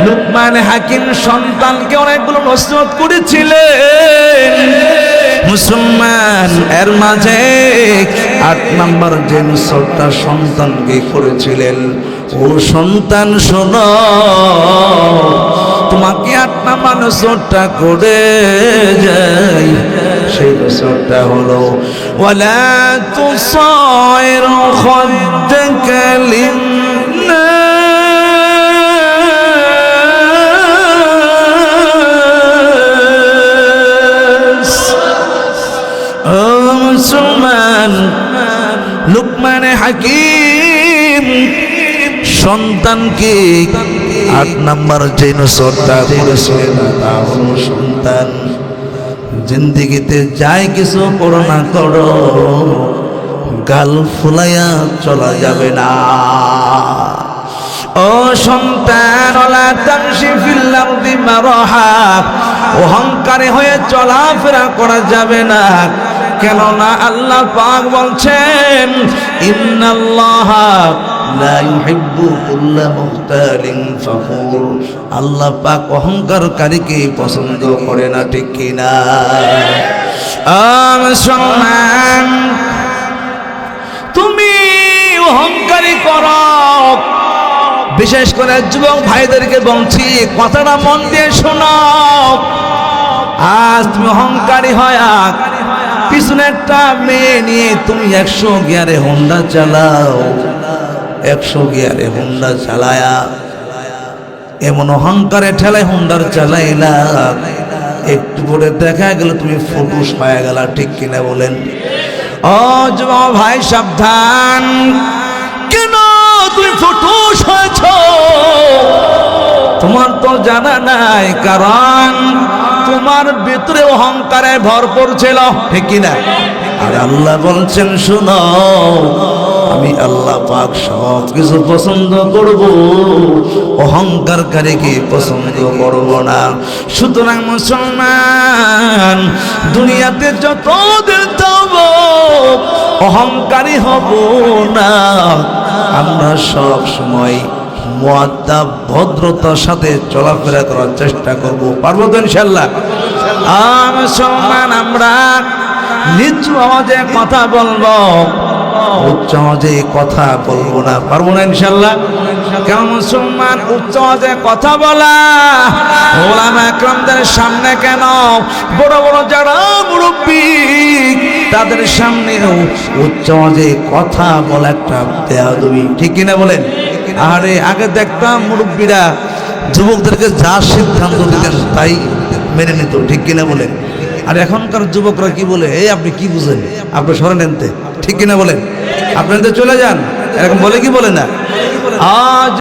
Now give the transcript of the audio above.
লুকমান হাকিম সন্তানকে অনেকগুলো নসিহত করেছিলেন মুসলমান। এর মাঝে 8 নম্বর যে নসিহতটা সন্তানকে করেছিলেন, ও সন্তান শোনো, তোমাকে 8 নম্বর নসিহতটা করে যাই। সেই নসিহতটা হলো ওয়ালা তুসাইর খাদ্দাকা লিন্নাস। ও মুসলমান, লুকমান হাকিম সন্তানকে 8 নম্বর যে নসিহতটা করেছিলেন তা হলো, সন্তান জিন্দেগিতে যাই কিছু করো না করো, গাল ফুলাইয়া চলা যাবে না। ও সন্তান, ওয়ালা তামশি ফিল আরদি মারহা, অহংকারী হয়ে চলাফেরা করা যাবে না। কেননা আল্লাহ পাক বলছেন ইন্নাল্লাহা লা ইউহিব্বু কুল্লা মুখতালিন ফাখুর, আল্লাহ পাক অহংকারকারীকে পছন্দ করে না, ঠিক কি না? মুসলমান, তুমি অহংকারী করো, বিশেষ করে যুবক ভাইদেরকে বলছি, কথাটা মন দিয়ে শোনো। আজ তুমি অহংকারী হয়া পিছনে একটা মেয়ে নিয়ে তুমি 100 গিয়ারে হোন্ডা চালাও, 100 গিয়ারে হোন্ডা চালায়া এমন অহংকারে ঠেলায় হোন্ডার চালাইলা, একটু পরে দেখা গেল তুমি ফুটুস হয়ে গেল, ঠিক কিনা বলেন? ও যুবক ভাই সাবধান, কেন তুমি ফুটুস হয়েছ তোমার তো জানা নাই, কারণ তোমার ভিতরে অহংকারে ভরপুর ছিল, ঠিক কিনা? আর আল্লাহ বলছেন শোনো, আমি আল্লাহ পাক সব কিছু পছন্দ করব, অহংকারকারীকে পছন্দ করব না। সুতরাং মুসলমান, দুনিয়াতে যতদিন তব অহংকারী হব না, আমরা সব সময় মুআদ্দাব ভদ্রতার সাথে চলাফেরা করার চেষ্টা করব। পারবো তো ইনশাআল্লাহ? মুসলমান, আমরা নিচু আওয়াজে কথা বলবো, উচ্চ আওয়াজে কথা বলবো না। পারবো না ইনশাআল্লাহ? কেন মুসলমান, উচ্চ আওয়াজে কথা বলা ওলামা একরামদের সামনে কেন, বড় বড় যারা মুরব্বী তাদের সামনে উচ্চ আওয়াজে কথা বলা একটা বেয়াদবি, ঠিক কিনা বলেন? আরে আগে দেখতাম মুরব্বীরা যুবকদেরকে যা সিদ্ধান্ত দিতেন তাই মেনে নিত, ঠিক কিনা বলেন? আর এখনকার যুবকরা কি বলে, এই আপনি কি বুঝেন, আপনি সরে নেনতে, ঠিক কিনা বলেন? আপনাদের চলে যান, এরকম বলে কি বলে না? আজ